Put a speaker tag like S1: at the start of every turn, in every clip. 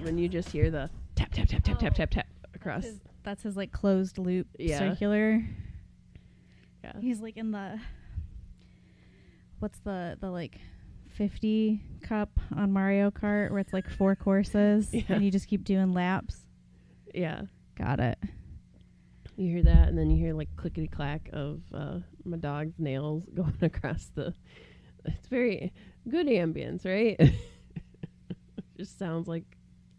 S1: when you just hear the tap, tap, tap, tap, tap, tap, tap across.
S2: That's his like closed loop circular. Yeah. He's like in the, what's the like 50 cup on Mario Kart where it's like 4 courses and you just keep doing laps.
S1: Yeah.
S2: Got it.
S1: You hear that, and then you hear like clickety clack of my dog's nails going across the. It's very good ambience, right? Just sounds like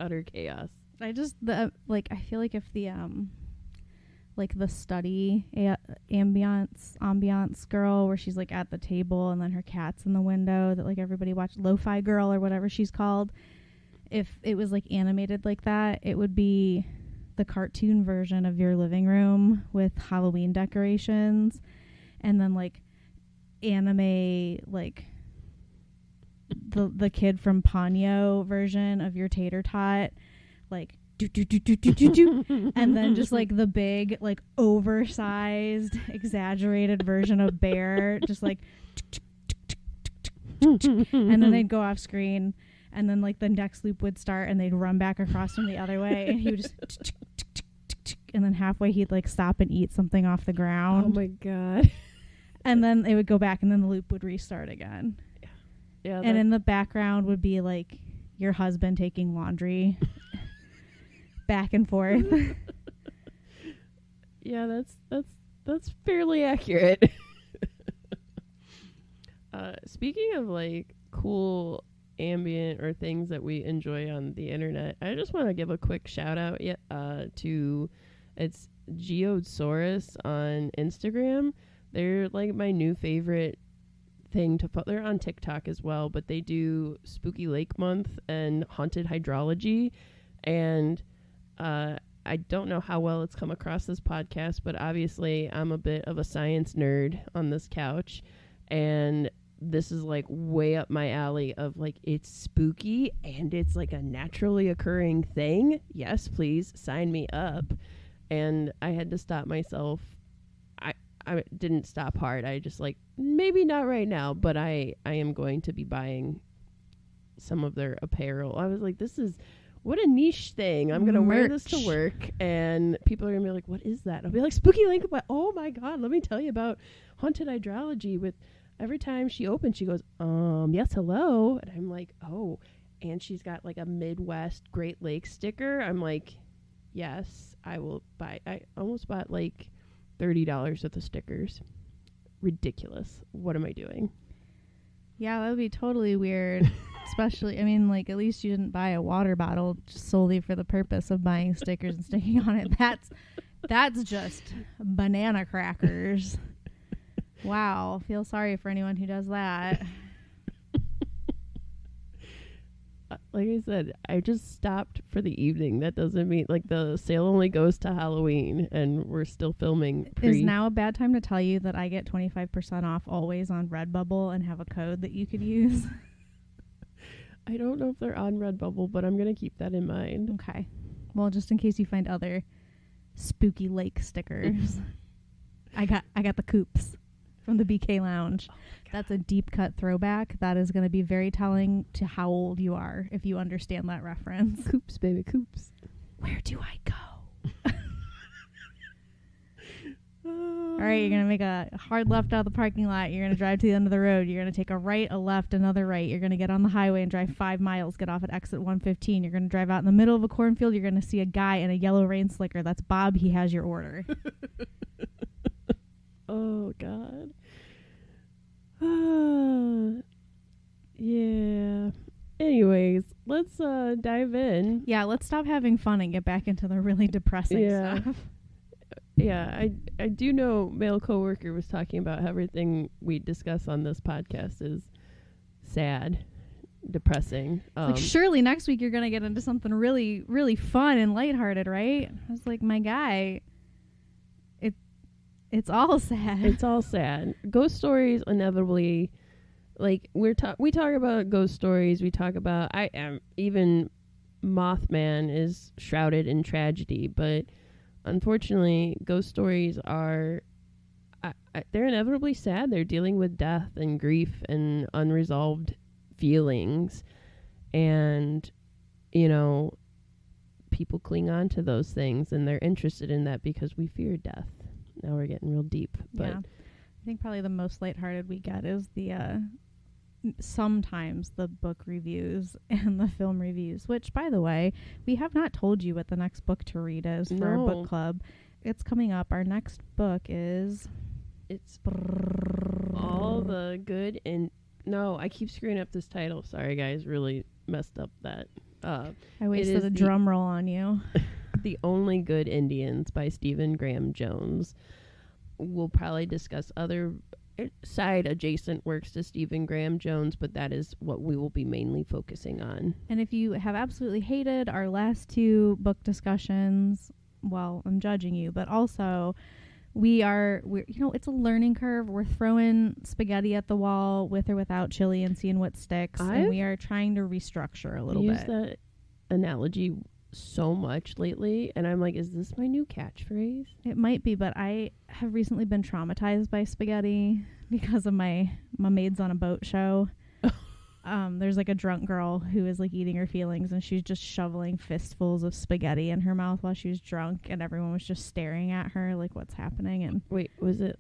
S1: utter chaos.
S2: I feel like if the like the study ambiance girl where she's like at the table and then her cat's in the window that like everybody watched, Lo-Fi Girl or whatever she's called, if it was like animated like that, it would be the cartoon version of your living room with Halloween decorations and then like anime like the kid from Ponyo version of your tater tot like do do do do do do do and then just like the big like oversized exaggerated version of Bear just like and then they'd go off screen and then like the next loop would start and they'd run back across from the other way and he would just and then halfway he'd like stop and eat something off the ground.
S1: Oh my god.
S2: And then it would go back and then the loop would restart again. Yeah. And in the background would be like your husband taking laundry back and forth.
S1: Yeah, that's fairly accurate. Speaking of like cool ambient or things that we enjoy on the internet, I just want to give a quick shout out to it's Geosaurus on Instagram. They're like my new favorite thing to they're on TikTok as well, but they do Spooky Lake Month and Haunted Hydrology, and I don't know how well it's come across this podcast, but obviously I'm a bit of a science nerd on this couch, and this is like way up my alley of like it's spooky and it's like a naturally occurring thing. Yes, please sign me up. And I had to stop myself. I didn't stop hard. I just like, maybe not right now, but I am going to be buying some of their apparel. I was like, this is what a niche thing. I'm going to wear this to work and people are going to be like, what is that? I'll be like, Spooky Link. Oh my God, let me tell you about Haunted Hydrology. With every time she opens, she goes, yes, hello. And I'm like, oh, and she's got like a Midwest Great Lakes sticker. I'm like, yes, I will buy. I almost bought like $30 worth of stickers. Ridiculous. What am I doing?
S2: Yeah, that would be totally weird. Especially, I mean, like, at least you didn't buy a water bottle just solely for the purpose of buying stickers and sticking on it. That's just banana crackers. Wow. Feel sorry for anyone who does that.
S1: Like I said, I just stopped for the evening. That doesn't mean, like, the sale only goes to Halloween, and we're still filming.
S2: Is now a bad time to tell you that I get 25% off always on Redbubble and have a code that you could use?
S1: I don't know if they're on Redbubble, but I'm going to keep that in mind.
S2: Okay. Well, just in case you find other Spooky Lake stickers. I got the Coops from the BK Lounge. That's a deep cut throwback. That is going to be very telling to how old you are if you understand that reference.
S1: Coops, baby, Coops.
S2: Where do I go? All right, you're going to make a hard left out of the parking lot. You're going to drive to the end of the road. You're going to take a right, a left, another right. You're going to get on the highway and drive 5 miles, get off at exit 115. You're going to drive out in the middle of a cornfield. You're going to see a guy in a yellow rain slicker. That's Bob. He has your order.
S1: Oh, God. Yeah. Anyways, let's dive in.
S2: Yeah, let's stop having fun and get back into the really depressing stuff.
S1: Yeah, I do know male coworker was talking about how everything we discuss on this podcast is sad, depressing.
S2: Like, surely next week you're going to get into something really, really fun and lighthearted, right? I was like, my guy, it's all sad.
S1: It's all sad. Ghost stories inevitably, like, we talk about ghost stories. We talk about, even Mothman is shrouded in tragedy, but unfortunately, ghost stories are, they're inevitably sad. They're dealing with death and grief and unresolved feelings. And, you know, people cling on to those things, and they're interested in that because we fear death. Now we're getting real deep. But
S2: yeah. I think probably the most lighthearted we get is the sometimes the book reviews and the film reviews, which, by the way, we have not told you what the next book to read is for our book club. It's coming up. Our next book is...
S1: It's All the Good and... No, I keep screwing up this title. Sorry, guys. Really messed up that.
S2: I wasted a drum roll on you.
S1: The Only Good Indians by Stephen Graham Jones. We'll probably discuss other side adjacent works to Stephen Graham Jones, but that is what we will be mainly focusing on.
S2: And if you have absolutely hated our last two book discussions, well, I'm judging you, but also we're it's a learning curve. We're throwing spaghetti at the wall with or without chili and seeing what sticks, and we are trying to restructure a little bit.
S1: I've used that analogy so much lately, and I'm like, is this my new catchphrase?
S2: It might be, but I have recently been traumatized by spaghetti because of my Maids on a Boat show. There's like a drunk girl who is like eating her feelings, and she's just shoveling fistfuls of spaghetti in her mouth while she was drunk, and everyone was just staring at her like, what's happening? And
S1: wait, was it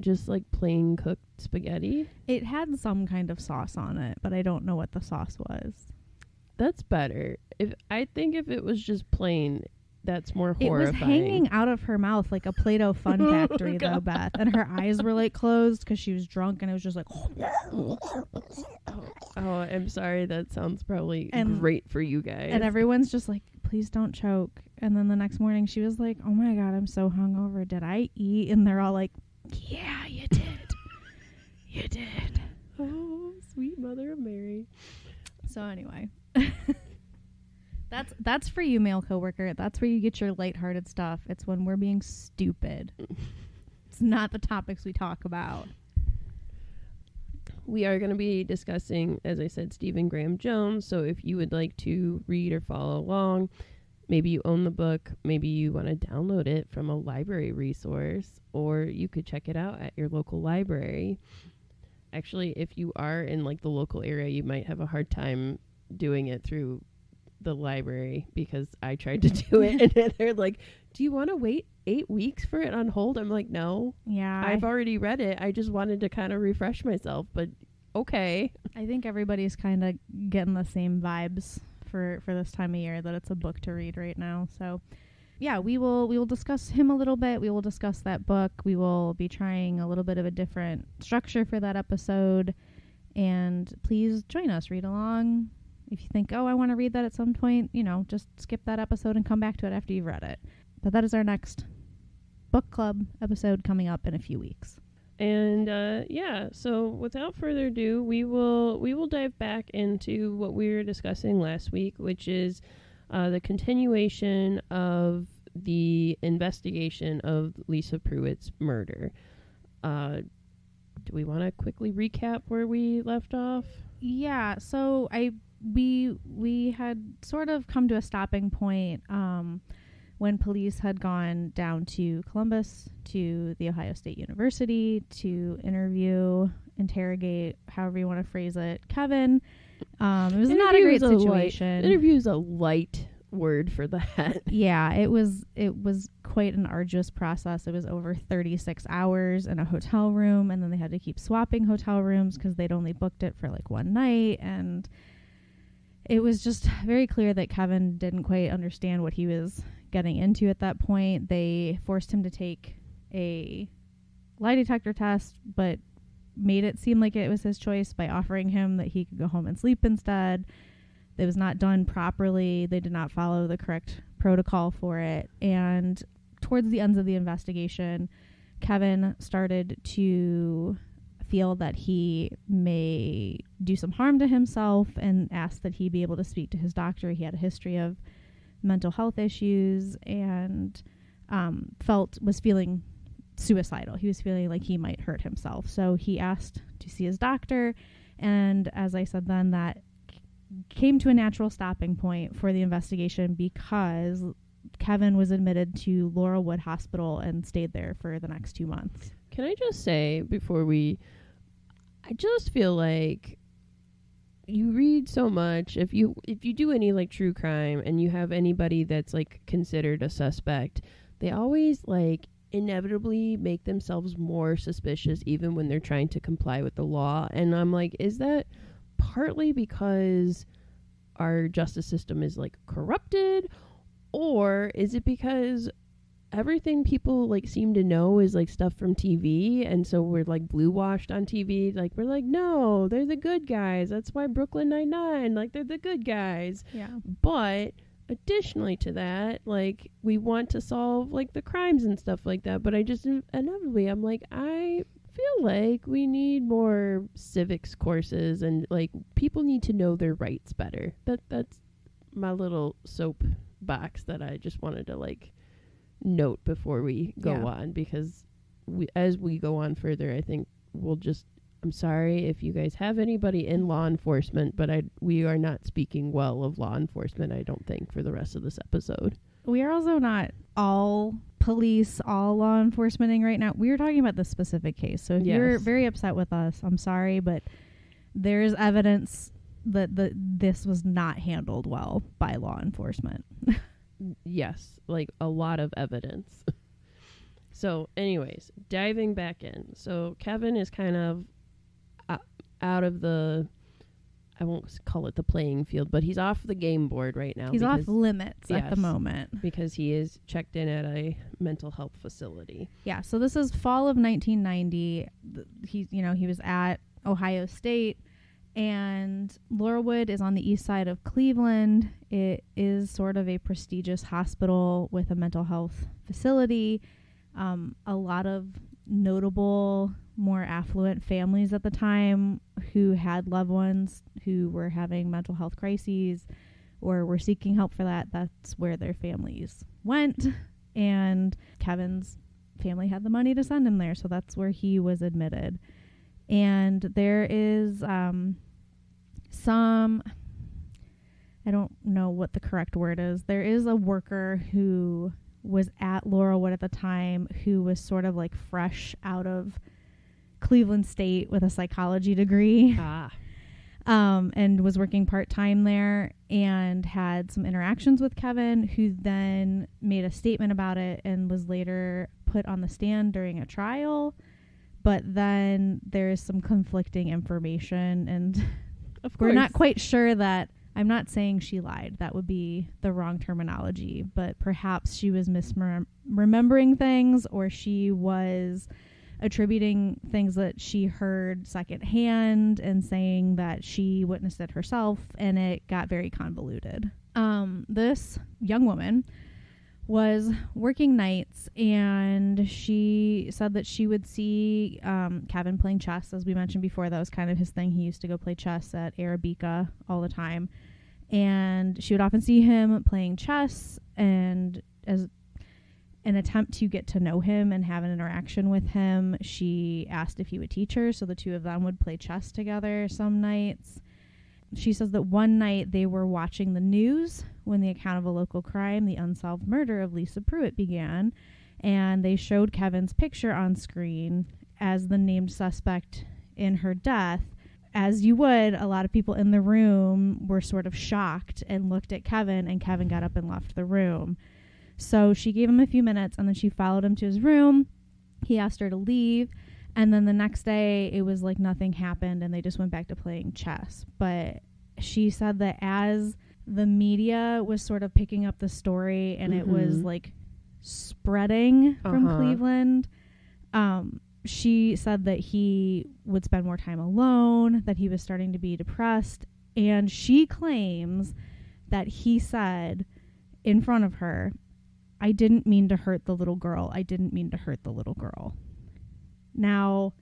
S1: just like plain cooked spaghetti?
S2: It had some kind of sauce on it, but I don't know what the sauce was.
S1: That's better. I think if it was just plain, that's more horrifying.
S2: It was hanging out of her mouth like a Play-Doh Fun Factory, though, Beth. And her eyes were like closed because she was drunk, and it was just like...
S1: Oh, I'm sorry. That sounds probably great for you guys.
S2: And everyone's just like, please don't choke. And then the next morning she was like, oh my God, I'm so hungover. Did I eat? And they're all like, yeah, you did. You did.
S1: Oh, sweet Mother of Mary.
S2: So anyway... That's for you, male coworker. That's where you get your lighthearted stuff. It's when we're being stupid. It's not the topics we talk about.
S1: We are going to be discussing, as I said, Stephen Graham Jones. So if you would like to read or follow along, maybe you own the book, maybe you want to download it from a library resource, or you could check it out at your local library. Actually, if you are in like the local area, you might have a hard time doing it through the library, because I tried to do it and they're like, do you want to wait 8 weeks for it on hold? I'm like, no.
S2: Yeah.
S1: I've already read it. I just wanted to kind of refresh myself, but okay.
S2: I think everybody's kind of getting the same vibes for this time of year, that it's a book to read right now. So yeah, we will discuss him a little bit. We will discuss that book. We will be trying a little bit of a different structure for that episode. And please join us, read along. If you think, oh, I want to read that at some point, just skip that episode and come back to it after you've read it. But that is our next book club episode coming up in a few weeks.
S1: And so without further ado, we will dive back into what we were discussing last week, which is the continuation of the investigation of Lisa Pruett's murder. Do we want to quickly recap where we left off? Yeah,
S2: so we had sort of come to a stopping point when police had gone down to Columbus, to the Ohio State University, to interrogate, however you want to phrase it, Kevin. It was not a great situation.
S1: Interview is a light word for that.
S2: Yeah, it was quite an arduous process. It was over 36 hours in a hotel room, and then they had to keep swapping hotel rooms because they'd only booked it for like one night, and it was just very clear that Kevin didn't quite understand what he was getting into at that point. They forced him to take a lie detector test, but made it seem like it was his choice by offering him that he could go home and sleep instead. It was not done properly. They did not follow the correct protocol for it. And towards the ends of the investigation, Kevin started to feel that he may do some harm to himself and asked that he be able to speak to his doctor. He had a history of mental health issues and was feeling suicidal. He was feeling like he might hurt himself. So he asked to see his doctor. And as I said then, that came to a natural stopping point for the investigation because Kevin was admitted to Laurelwood Hospital and stayed there for the next 2 months.
S1: Can I just say before I just feel like you read so much. If you do any like true crime and you have anybody that's like considered a suspect, they always like inevitably make themselves more suspicious even when they're trying to comply with the law. And I'm like, is that partly because our justice system is like corrupted, or is it because everything people like seem to know is like stuff from TV, and so we're like blue washed on TV? Like we're like, no, they're the good guys. That's why Brooklyn Nine-Nine, like they're the good guys.
S2: Yeah.
S1: But additionally to that, like we want to solve like the crimes and stuff like that. But I just inevitably, I'm like, I feel like we need more civics courses, and like people need to know their rights better. That's my little soapbox that I just wanted to like note before we go on, because as we go on further, I think I'm sorry if you guys have anybody in law enforcement, but we are not speaking well of law enforcement, I don't think, for the rest of this episode.
S2: We are also not all police, all law enforcementing right now. We are talking about this specific case. So if you're very upset with us, I'm sorry, but there's evidence that this was not handled well by law enforcement.
S1: Yes, like a lot of evidence. So anyways, diving back in. So Kevin is kind of out of the, I won't call it the playing field, but he's off the game board right now.
S2: He's off limits at the moment.
S1: Because he is checked in at a mental health facility.
S2: Yeah, so this is fall of 1990. He was at Ohio State, and Laurelwood is on the east side of Cleveland. It is sort of a prestigious hospital with a mental health facility. A lot of notable, more affluent families at the time who had loved ones who were having mental health crises or were seeking help for that. That's where their families went. And Kevin's family had the money to send him there, so that's where he was admitted. And there is I don't know what the correct word is. There is a worker who was at Laurelwood at the time who was sort of like fresh out of Cleveland State with a psychology degree. And was working part-time there and had some interactions with Kevin, who then made a statement about it and was later put on the stand during a trial. But then there's some conflicting information, and we're not quite sure that, I'm not saying she lied. That would be the wrong terminology, but perhaps she was misremembering things, or she was attributing things that she heard secondhand and saying that she witnessed it herself, and it got very convoluted. This young woman was working nights, and she said that she would see Kevin playing chess. As we mentioned before, that was kind of his thing. He used to go play chess at Arabica all the time, and she would often see him playing chess, and as an attempt to get to know him and have an interaction with him, she asked if he would teach her, so the two of them would play chess together some nights. She says that one night they were watching the news when the account of a local crime, the unsolved murder of Lisa Pruett, began, and they showed Kevin's picture on screen as the named suspect in her death. As you would, a lot of people in the room were sort of shocked and looked at Kevin, and Kevin got up and left the room. So she gave him a few minutes, and then she followed him to his room. He asked her to leave. And then the next day, it was like nothing happened, and they just went back to playing chess. But she said that as the media was sort of picking up the story, and it was like spreading from Cleveland, she said that he would spend more time alone, that he was starting to be depressed. And she claims that he said in front of her, "I didn't mean to hurt the little girl. I didn't mean to hurt the little girl." Now,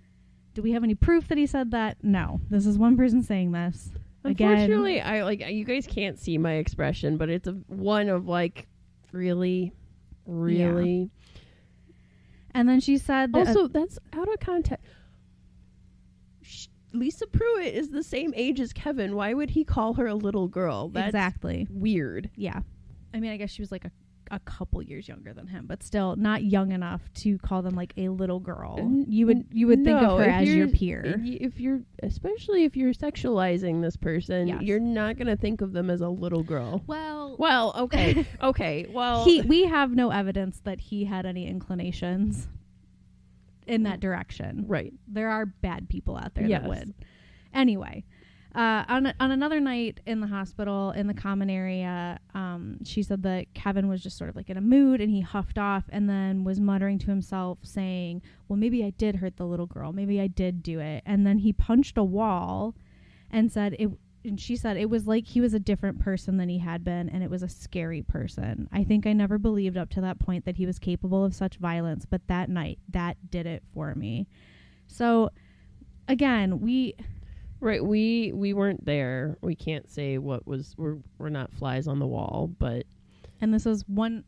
S2: do we have any proof that he said that? No. This is one person saying this.
S1: Unfortunately, I like, you guys can't see my expression, but it's one of like, really.
S2: Yeah. And then she said that
S1: also, that's out of context. Lisa Pruett is the same age as Kevin. Why would he call her a little girl? That's
S2: exactly
S1: weird.
S2: Yeah. I mean, I guess she was like a couple years younger than him, but still not young enough to call them like a little girl. You would think of her as your peer.
S1: Especially if you're sexualizing this person,
S2: Yes.
S1: you're not going to think of them as a little girl.
S2: Well,
S1: Okay. Okay. Well,
S2: we have no evidence that he had any inclinations in that direction.
S1: Right.
S2: There are bad people out there
S1: Yes.
S2: that would. Anyway, on another night in the hospital in the common area, she said that Kevin was just sort of like in a mood and he huffed off and then was muttering to himself saying, well, maybe I did hurt the little girl. Maybe I did do it. And then he punched a wall and she said it was like he was a different person than he had been, and it was a scary person. I think I never believed up to that point that he was capable of such violence, but that night, that did it for me. So, again, we
S1: weren't there. We can't say what was. We're not flies on the wall, but.
S2: And this is one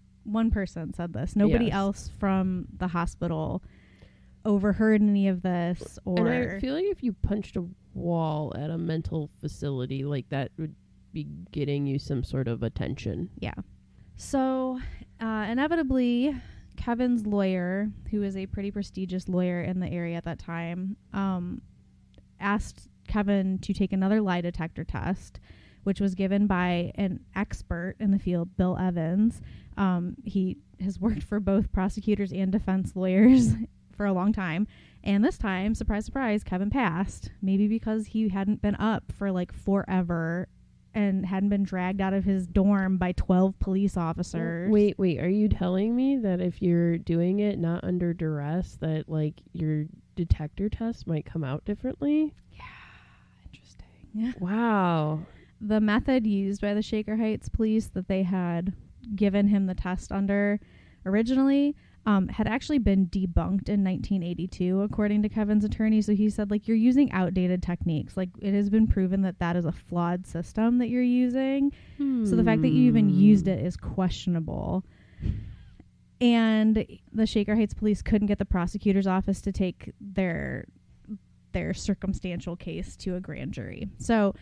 S2: person said this. Nobody
S1: Yes.
S2: else from the hospital overheard any of this. Or
S1: And I feel like if you punched a wall at a mental facility, like that would be getting you some sort of attention.
S2: Yeah. So, inevitably, Kevin's lawyer, who is a pretty prestigious lawyer in the area at that time, asked Kevin to take another lie detector test, which was given by an expert in the field, Bill Evans. He has worked for both prosecutors and defense lawyers for a long time. And this time, surprise, surprise, Kevin passed. Maybe because he hadn't been up for like forever and hadn't been dragged out of his dorm by 12 police officers.
S1: Wait, are you telling me that if you're doing it not under duress, that like your detector test might come out differently?
S2: Yeah, interesting.
S1: Wow.
S2: The method used by the Shaker Heights police that they had given him the test under originally had actually been debunked in 1982, according to Kevin's attorney. So he said, like, you're using outdated techniques. Like, it has been proven that that is a flawed system that you're using. So the fact that you even used it is questionable. And the Shaker Heights police couldn't get the prosecutor's office to take their circumstantial case to a grand jury. So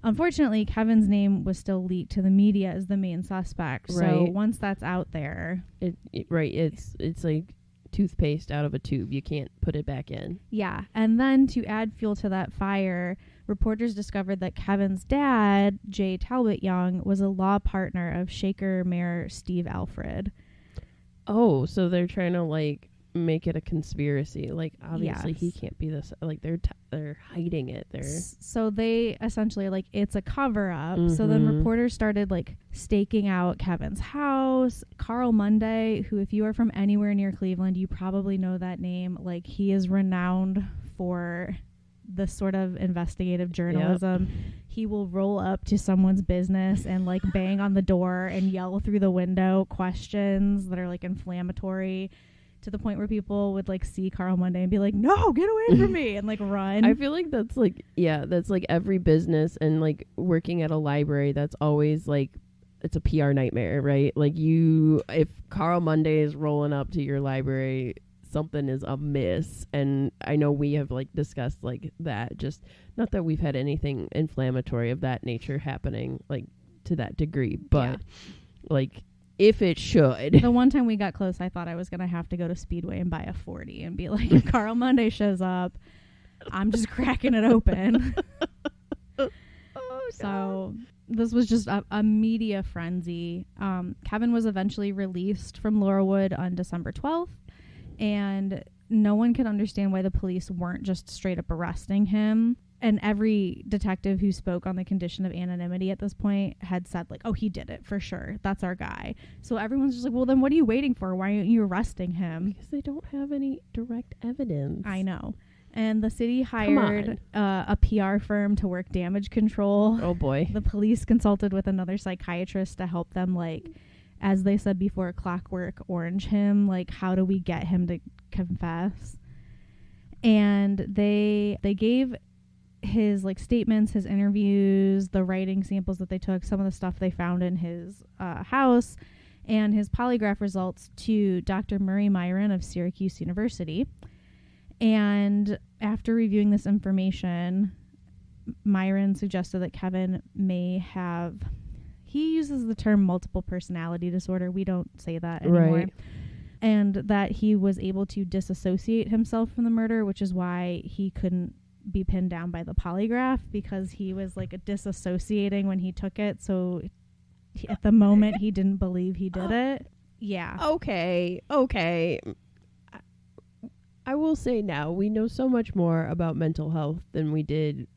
S2: unfortunately, Kevin's name was still leaked to the media as the main suspect.
S1: Right.
S2: So once that's out there,
S1: it's like toothpaste out of a tube. You can't put it back in.
S2: yeah. And then to add fuel to that fire, reporters discovered that Kevin's dad, J. Talbot Young, was a law partner of Shaker Mayor Steve Alfred.
S1: Oh, so they're trying to like make it a conspiracy. Like obviously
S2: Yes.
S1: he can't be this. Like they're hiding it.
S2: So they essentially like it's a cover up. So then reporters started like staking out Kevin's house. Carl Munday, who if you are from anywhere near Cleveland, you probably know that name. Like he is renowned for this sort of investigative journalism. Yep. He will roll up to someone's business and like bang on the door and yell through the window questions that are like inflammatory, to the point where people would like see Carl Monday and be like, no, get away from me, and like run.
S1: I feel like that's like every business, and like working at a library, that's always like, it's a PR nightmare, right? Like if Carl Monday is rolling up to your library, something is amiss. And I know we have like discussed like that, just not that we've had anything inflammatory of that nature happening like to that degree, but like, if it should.
S2: The one time we got close, I thought I was going to have to go to Speedway and buy a 40 and be like, if Carl Monday shows up, I'm just cracking it open. So this was just a media frenzy. Kevin was eventually released from Laurelwood on December 12th, and no one could understand why the police weren't just straight up arresting him. And every detective who spoke on the condition of anonymity at this point had said, like, oh, he did it for sure. That's our guy. So everyone's just like, well, then what are you waiting for? Why aren't you arresting him?
S1: Because they don't have any direct evidence.
S2: I know. And the city hired a PR firm to work damage control.
S1: Oh, boy.
S2: The police consulted with another psychiatrist to help them, like, as they said before, clockwork orange him. Like, how do we get him to confess? And they gave his like statements, his interviews, the writing samples that they took, some of the stuff they found in his house, and his polygraph results to Dr. Murray Myron of Syracuse University. And after reviewing this information, Myron suggested that Kevin may have he uses the term multiple personality disorder. We don't say that anymore.
S1: Right.
S2: And that he was able to disassociate himself from the murder, which is why he couldn't be pinned down by the polygraph, because he was like disassociating when he took it. So at the moment he didn't believe he did it. Yeah.
S1: Okay. I will say now we know so much more about mental health than we did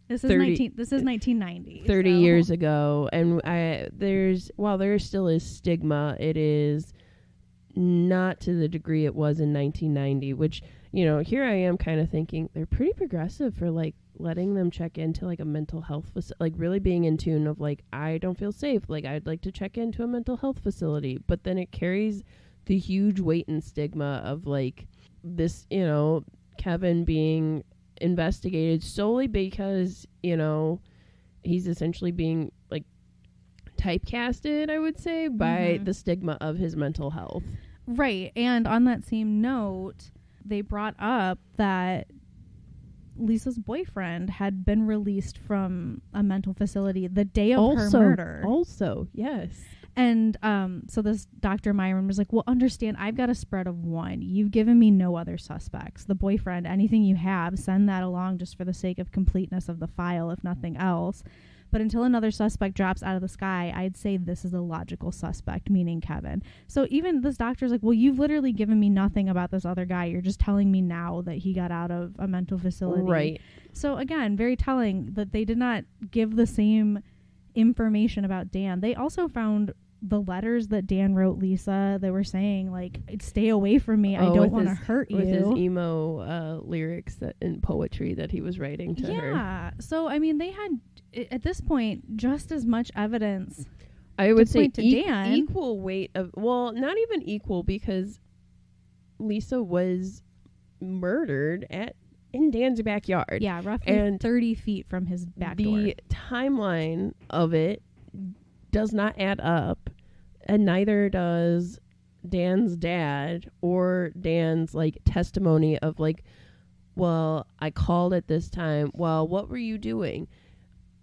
S2: This is 1990.
S1: 30 years ago, and while there still is stigma, it is not to the degree it was in 1990, which, you know, here I am kind of thinking they're pretty progressive for like letting them check into like a mental health facility, like really being in tune of like, I don't feel safe, like I'd like to check into a mental health facility, but then it carries the huge weight and stigma of like this, you know, Kevin being investigated solely because, you know, he's essentially being like typecasted, I would say, by the stigma of his mental health.
S2: Right. And on that same note, they brought up that Lisa's boyfriend had been released from a mental facility the day of her murder.
S1: Also, yes.
S2: And so this Dr. Myron was like, well, understand, I've got a spread of 1. You've given me no other suspects. The boyfriend, anything you have, send that along just for the sake of completeness of the file, if nothing else. But until another suspect drops out of the sky, I'd say this is a logical suspect, meaning Kevin. So even this doctor's like, well, you've literally given me nothing about this other guy. You're just telling me now that he got out of a mental facility.
S1: Right.
S2: So again, very telling that they did not give the same information about Dan. They also found the letters that Dan wrote Lisa. They were saying like, stay away from me. I don't want to hurt you.
S1: With his emo lyrics and poetry that he was writing to her.
S2: Yeah. So, I mean, they had, at this point, just as much evidence.
S1: I would say
S2: Dan.
S1: equal weight of, well, not even equal, because Lisa was murdered in Dan's backyard.
S2: Yeah, roughly 30 feet from his back door.
S1: The timeline of it does not add up, and neither does Dan's dad or Dan's like testimony of like, well, I called at this time. Well, what were you doing?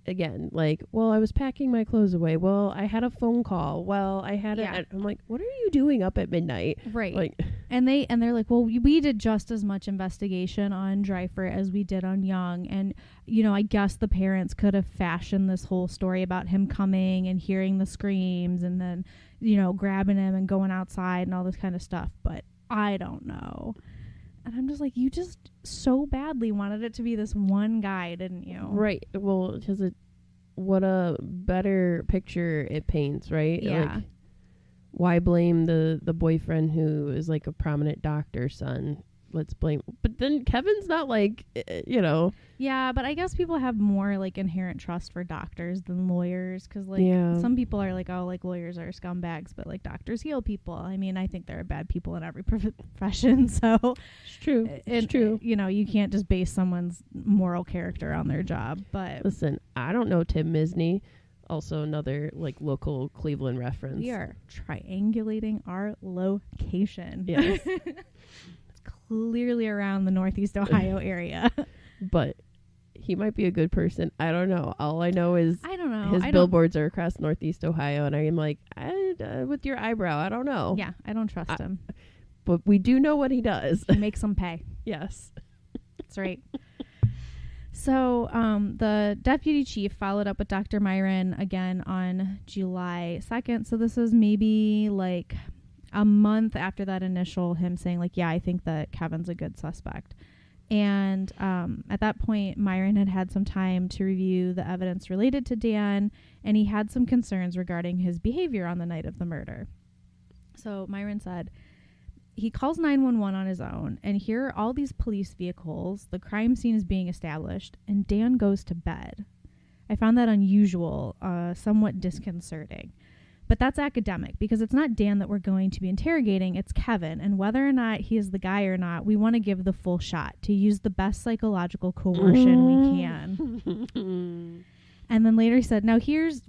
S1: Again, like, well, I was packing my clothes away. Well, I had a phone call. Well, I had I'm like, what are you doing up at midnight?
S2: Right.
S1: Like,
S2: and they're like, well, we did just as much investigation on Dreifer as we did on Young. And, you know, I guess the parents could have fashioned this whole story about him coming and hearing the screams and then, you know, grabbing him and going outside and all this kind of stuff. But I don't know. And I'm just like, you just so badly wanted it to be this one guy, didn't you?
S1: Right. Well, because what a better picture it paints, right?
S2: Yeah.
S1: Like, why blame the boyfriend who is like a prominent doctor's son? Let's blame. But then Kevin's not like, you know.
S2: Yeah, but I guess people have more like inherent trust for doctors than lawyers, because like some people are like, oh, like lawyers are scumbags, but like doctors heal people. I mean, I think there are bad people in every profession, so
S1: it's true. It's true.
S2: You know, you can't just base someone's moral character on their job. But
S1: listen, I don't know Tim Misney. Also another like local Cleveland reference.
S2: We are triangulating our location.
S1: Yes.
S2: Clearly around the Northeast Ohio area.
S1: But he might be a good person. I don't know. All I know is his billboards are across Northeast Ohio, and I'm like, with your eyebrow, I don't know.
S2: Yeah, I don't trust him.
S1: But we do know what he does.
S2: He makes them pay.
S1: Yes.
S2: That's right. So the deputy chief followed up with Dr. Myron again on July 2nd. So this was maybe like a month after that initial him saying like, yeah, I think that Kevin's a good suspect. And at that point, Myron had some time to review the evidence related to Dan, and he had some concerns regarding his behavior on the night of the murder. So Myron said, he calls 911 on his own, and here are all these police vehicles, the crime scene is being established, and Dan goes to bed. I found that unusual, somewhat disconcerting. But that's academic, because it's not Dan that we're going to be interrogating, it's Kevin. And whether or not he is the guy or not, we want to give the full shot to use the best psychological coercion we can. And then later he said, now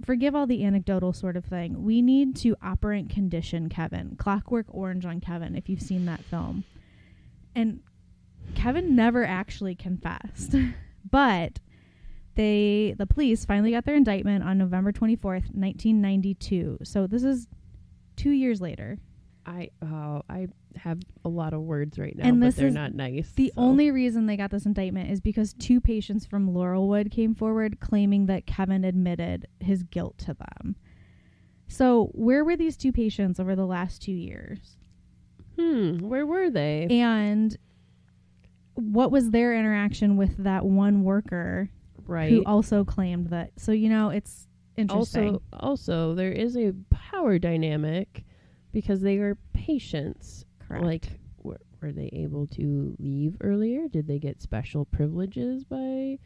S2: forgive all the anecdotal sort of thing. We need to operant condition Kevin. Clockwork Orange on Kevin, if you've seen that film. And Kevin never actually confessed. But The police finally got their indictment on November 24th, 1992. So this is 2 years later.
S1: I have a lot of words right now,
S2: And
S1: but
S2: this
S1: they're
S2: is
S1: not nice.
S2: The only reason they got this indictment is because 2 patients from Laurelwood came forward claiming that Kevin admitted his guilt to them. So where were these 2 patients over the last 2 years?
S1: Where were they?
S2: And what was their interaction with that one worker,
S1: right,
S2: who also claimed that? So, it's interesting.
S1: Also, there is a power dynamic because they are patients.
S2: Correct.
S1: Like, were they able to leave earlier? Did they get special privileges by,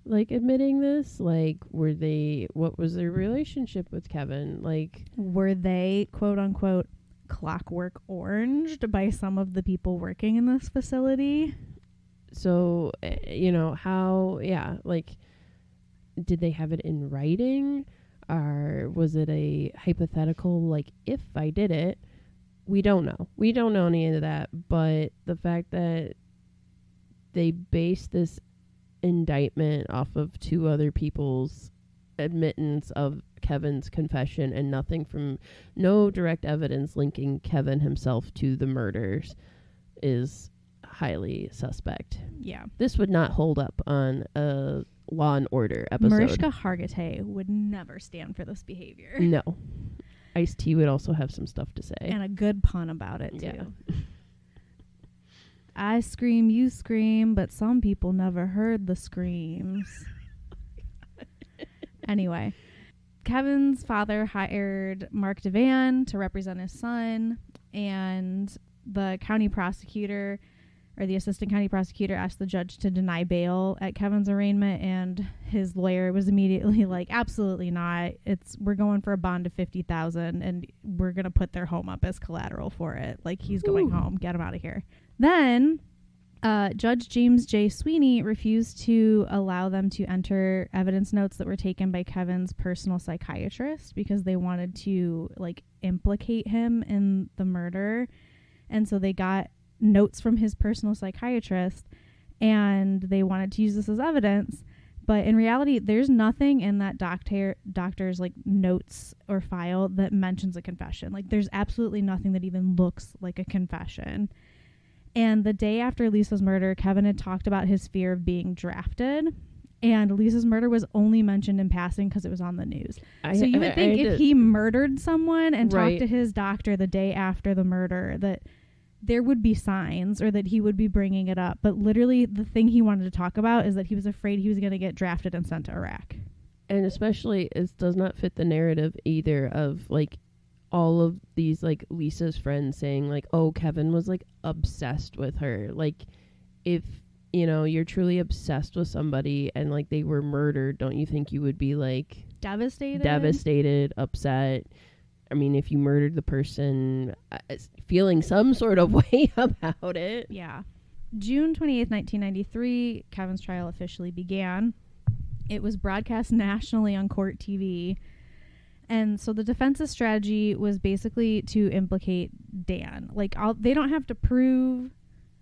S1: like, admitting this? Like, what was their relationship with Kevin? Like,
S2: were they, quote unquote, clockwork oranged by some of the people working in this facility?
S1: So, did they have it in writing? Or was it a hypothetical, like, if I did it? We don't know. We don't know any of that. But the fact that they based this indictment off of 2 other people's admittance of Kevin's confession and no direct evidence linking Kevin himself to the murders is highly suspect.
S2: Yeah.
S1: This would not hold up on a Law and Order episode.
S2: Mariska Hargitay would never stand for this behavior.
S1: No. Ice-T would also have some stuff to say.
S2: And a good pun about it, too.
S1: Yeah.
S2: I scream, you scream, but some people never heard the screams. Anyway, Kevin's father hired Mark Devan to represent his son, and the county prosecutor, or the assistant county prosecutor, asked the judge to deny bail at Kevin's arraignment, and his lawyer was immediately like, absolutely not. We're going for a bond of $50,000, and we're going to put their home up as collateral for it. Like, he's going home. Get him out of here. Then Judge James J. Sweeney refused to allow them to enter evidence notes that were taken by Kevin's personal psychiatrist because they wanted to, like, implicate him in the murder. And so they got notes from his personal psychiatrist, and they wanted to use this as evidence. But in reality, there's nothing in that doctor's like notes or file that mentions a confession. Like, there's absolutely nothing that even looks like a confession. And the day after Lisa's murder, Kevin had talked about his fear of being drafted, and Lisa's murder was only mentioned in passing because it was on the news. So you would think if he murdered someone and talked to his doctor the day after the murder, that there would be signs, or that he would be bringing it up. But literally the thing he wanted to talk about is that he was afraid he was going to get drafted and sent to Iraq.
S1: And especially, it does not fit the narrative either of, like, all of these, like, Lisa's friends saying, like, oh, Kevin was, like, obsessed with her. Like, if, you're truly obsessed with somebody and, like, they were murdered, don't you think you would be, like, devastated, upset? I mean, if you murdered the person, feeling some sort of way about it.
S2: Yeah. June 28th, 1993, Kevin's trial officially began. It was broadcast nationally on court TV. And so the defense's strategy was basically to implicate Dan. Like, they don't have to prove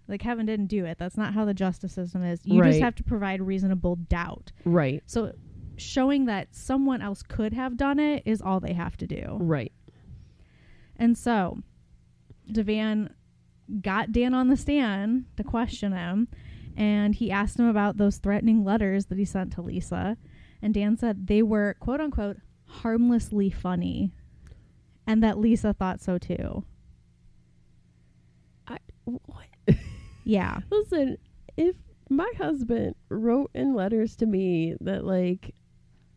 S2: that Kevin didn't do it. That's not how the justice system is. You just have to provide reasonable doubt.
S1: Right.
S2: So showing that someone else could have done it is all they have to do.
S1: Right.
S2: And so Devan got Dan on the stand to question him, and he asked him about those threatening letters that he sent to Lisa. And Dan said they were, quote unquote, harmlessly funny, and that Lisa thought so too.
S1: What?
S2: Yeah.
S1: Listen, if my husband wrote in letters to me that, like,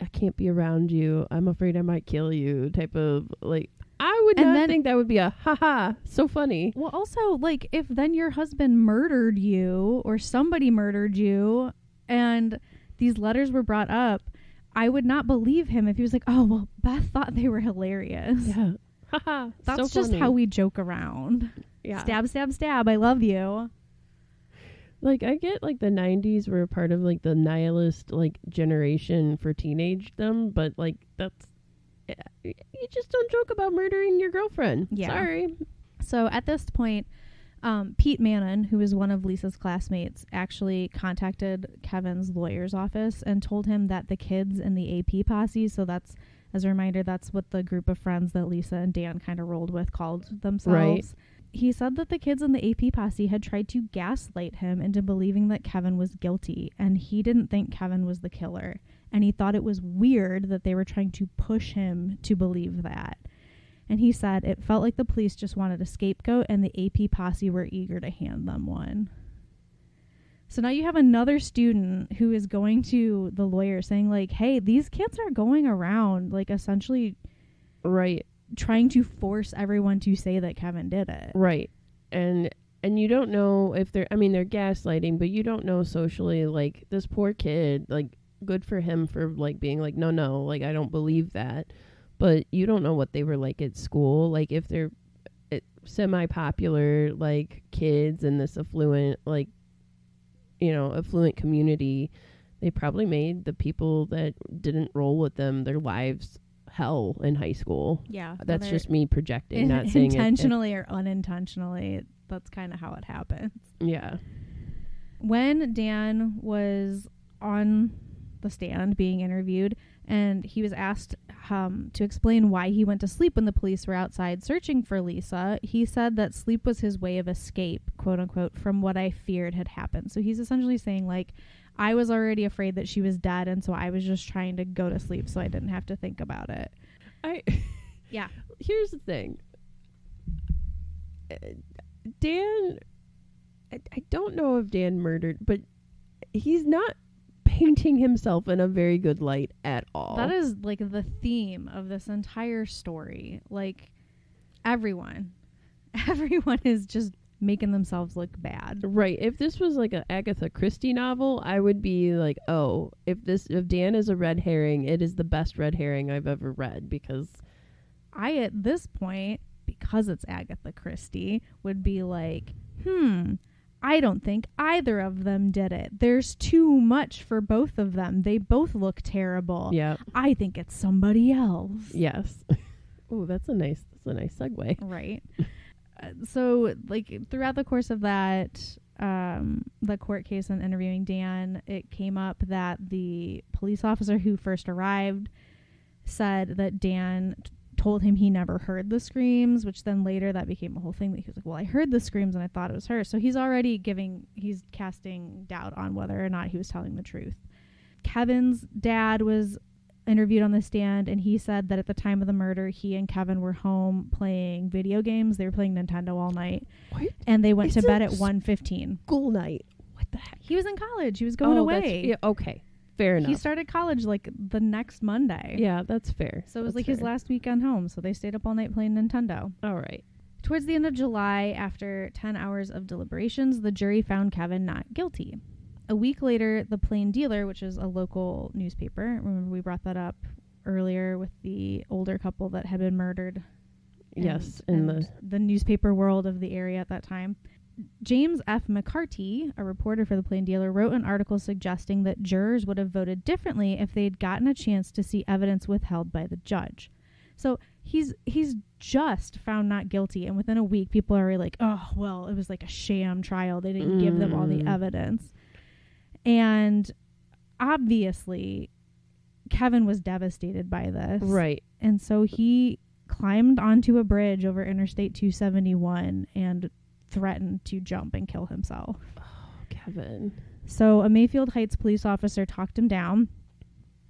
S1: I can't be around you, I'm afraid I might kill you type of, like, I would not think that would be a haha, so funny.
S2: Well, also, like, if then your husband murdered you or somebody murdered you and these letters were brought up, I would not believe him if he was like, oh, well, Beth thought they were hilarious.
S1: Yeah. Haha.
S2: That's
S1: so
S2: just
S1: funny.
S2: how we joke around.
S1: Yeah.
S2: Stab, stab, stab. I love you.
S1: Like, I get, like, the 90s were part of, like, the nihilist, like, generation for teenagedom, but, like, that's, you just don't joke about murdering your girlfriend.
S2: Yeah.
S1: Sorry.
S2: So at this point, Pete Mannon, who was one of Lisa's classmates, actually contacted Kevin's lawyer's office and told him that the kids in the AP posse, so that's, as a reminder, that's what the group of friends that Lisa and Dan kind of rolled with called themselves.
S1: Right.
S2: He said that the kids in the AP posse had tried to gaslight him into believing that Kevin was guilty, and he didn't think Kevin was the killer. And he thought it was weird that they were trying to push him to believe that. And he said it felt like the police just wanted a scapegoat, and the AP posse were eager to hand them one. So now you have another student who is going to the lawyer saying, like, hey, these kids are going around, like, essentially
S1: Right.
S2: trying to force everyone to say that Kevin did it.
S1: Right. And you don't know if they're gaslighting, but you don't know socially, like, this poor kid, like, good for him for, like, being like, no, like, I don't believe that. But you don't know what they were like at school. Like, if they're semi-popular, like, kids in this affluent, like, affluent community, they probably made the people that didn't roll with them their lives hell in high school.
S2: Yeah.
S1: That's just me projecting, not saying
S2: intentionally or unintentionally. That's kind of how it happens.
S1: Yeah.
S2: When Dan was on the stand being interviewed, and he was asked to explain why he went to sleep when the police were outside searching for Lisa, he said that sleep was his way of escape, quote unquote, from what I feared had happened. So he's essentially saying, like, I was already afraid that she was dead, and so I was just trying to go to sleep so I didn't have to think about it. Yeah.
S1: Here's the thing. Dan, I don't know if Dan murdered, but he's not painting himself in a very good light at all.
S2: That is, like, the theme of this entire story. Like, everyone is just making themselves look bad.
S1: Right. If this was like an Agatha Christie novel, I would be like, oh, if Dan is a red herring, it is the best red herring I've ever read, because
S2: I, at this point, because it's Agatha Christie, would be like, I don't think either of them did it. There's too much for both of them. They both look terrible.
S1: Yeah.
S2: I think it's somebody else.
S1: Yes. Oh, that's a nice segue.
S2: Right. So, like, throughout the course of that, the court case and interviewing Dan, it came up that the police officer who first arrived said that Dan told him he never heard the screams, which then later that became a whole thing that he was like, well, I heard the screams and I thought it was her. So he's casting doubt on whether or not he was telling the truth. Kevin's dad was interviewed on the stand, and he said that at the time of the murder, he and Kevin were home playing video games. They were playing Nintendo all night.
S1: What?
S2: And they went to bed at 1:15.
S1: School night. What the heck?
S2: He was in college. He was going away.
S1: Yeah, okay. Fair enough.
S2: He started college like the next Monday.
S1: Yeah, that's fair.
S2: So it was like his last weekend home. So they stayed up all night playing Nintendo.
S1: All right.
S2: Towards the end of July, after 10 hours of deliberations, the jury found Kevin not guilty. A week later, the Plain Dealer, which is a local newspaper, remember we brought that up earlier with the older couple that had been murdered.
S1: Yes,
S2: in the newspaper world of the area at that time. James F. McCarty, a reporter for the Plain Dealer, wrote an article suggesting that jurors would have voted differently if they'd gotten a chance to see evidence withheld by the judge. So he's just found not guilty, and within a week, people are already like, oh, well, it was like a sham trial. They didn't give them all the evidence. And obviously, Kevin was devastated by this.
S1: Right.
S2: And so he climbed onto a bridge over Interstate 271 and threatened to jump and kill himself.
S1: Oh, Kevin.
S2: So a Mayfield Heights police officer talked him down.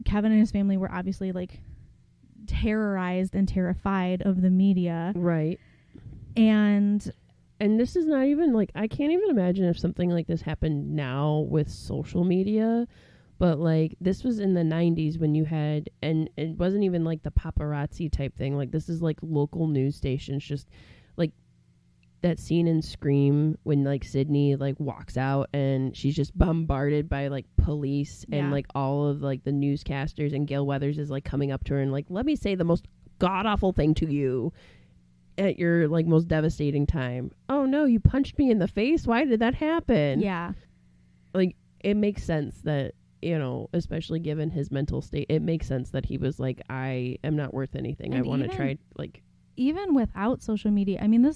S2: Kevin and his family were obviously, like, terrorized and terrified of the media.
S1: Right.
S2: And
S1: this is not even, like, I can't even imagine if something like this happened now with social media. But, like, this was in the 90s when you had, and it wasn't even, like, the paparazzi type thing. Like, this is, like, local news stations, just, like, that scene in Scream when, like, Sydney, like, walks out and she's just bombarded by, like, police and, like, all of, like, the newscasters, and Gail Weathers is, like, coming up to her and, like, let me say the most god-awful thing to you at your, like, most devastating time. Oh, no, you punched me in the face? Why did that happen?
S2: Yeah.
S1: Like, it makes sense that, you know, especially given his mental state, it makes sense that he was like, I am not worth anything.
S2: And
S1: I want to try, like...
S2: Even without social media, I mean,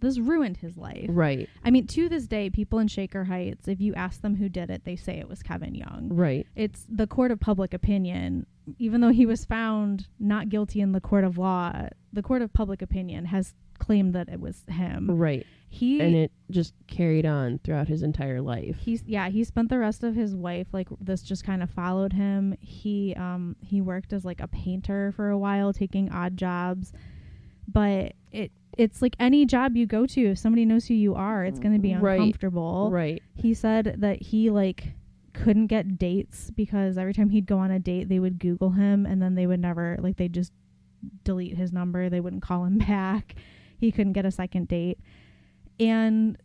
S2: this ruined his life.
S1: Right.
S2: I mean, to this day, people in Shaker Heights, if you ask them who did it, they say it was Kevin Young.
S1: Right.
S2: It's the court of public opinion. Even though he was found not guilty in the court of law, the court of public opinion has claimed that it was him.
S1: Right. And it just carried on throughout his entire life.
S2: He spent the rest of his life, like, this just kind of followed him. He worked as like a painter for a while, taking odd jobs. But it's like any job you go to, if somebody knows who you are, it's going to be uncomfortable.
S1: Right.
S2: He said that he like couldn't get dates because every time he'd go on a date, they would Google him, and then they would never, like, they'd just delete his number. They wouldn't call him back. He couldn't get a second date. And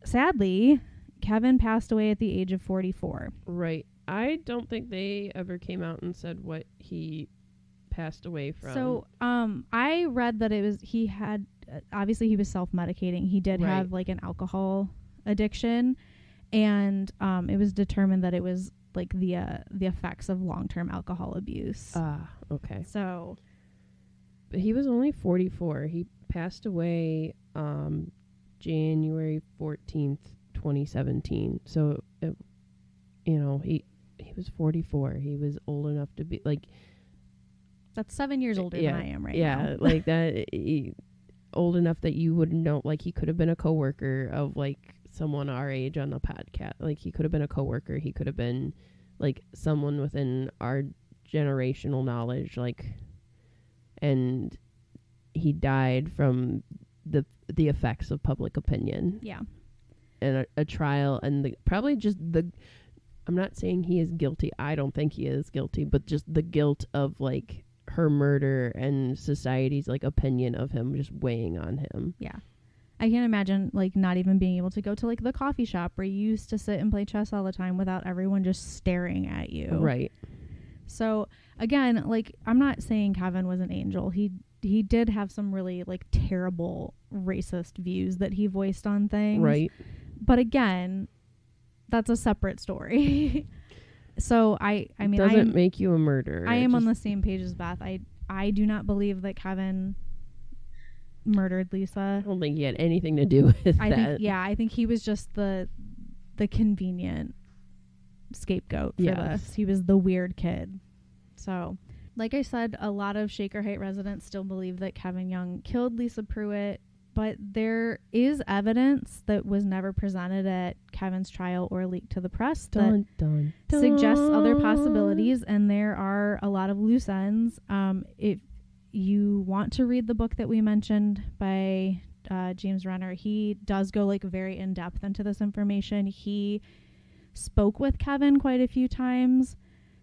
S2: sadly, Kevin passed away at the age of 44.
S1: Right. I don't think they ever came out and said what he passed away from.
S2: So, I read that he had, obviously he was self-medicating. He did have like an alcohol addiction, and it was determined that it was like the effects of long-term alcohol abuse.
S1: Ah, okay.
S2: So,
S1: but he was only 44. He passed away January 14th, 2017. So, he was 44. He was old enough to be like,
S2: that's 7 years older than I am right now.
S1: Yeah, like that. Old enough that you wouldn't know. Like, he could have been a coworker of like someone our age on the podcast. Like, he could have been a coworker. He could have been like someone within our generational knowledge. Like, and he died from the effects of public opinion.
S2: Yeah,
S1: and a trial, and probably just I'm not saying he is guilty. I don't think he is guilty, but just the guilt of like her murder and society's like opinion of him just weighing on him.
S2: Yeah. I can't imagine like not even being able to go to like the coffee shop where you used to sit and play chess all the time without everyone just staring at you.
S1: Right.
S2: So again, like, I'm not saying Kevin was an angel. He did have some really like terrible racist views that he voiced on things.
S1: Right.
S2: But again, that's a separate story. So I mean,
S1: doesn't make you a murderer.
S2: I am on the same page as Beth. I do not believe that Kevin murdered Lisa.
S1: I don't think he had anything to do with that.
S2: I think he was just the convenient scapegoat for this. He was the weird kid. So, like I said, a lot of Shaker Heights residents still believe that Kevin Young killed Lisa Pruett, but there is evidence that was never presented at Kevin's trial or leaked to the press that suggests other possibilities, and there are a lot of loose ends. If you want to read the book that we mentioned by James Renner, he does go like very in depth into this information. He spoke with Kevin quite a few times,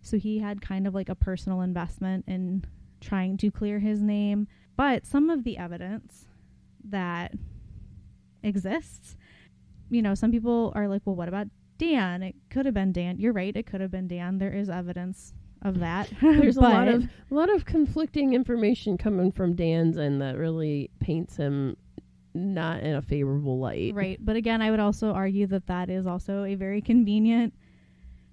S2: so he had kind of like a personal investment in trying to clear his name. But some of the evidence that exists, some people are like, well, what about Dan? It could have been Dan. You're right, it could have been Dan. There is evidence of that.
S1: There's a lot of conflicting information coming from Dan's end that really paints him not in a favorable light.
S2: Right. But again, I would also argue that is also a very convenient,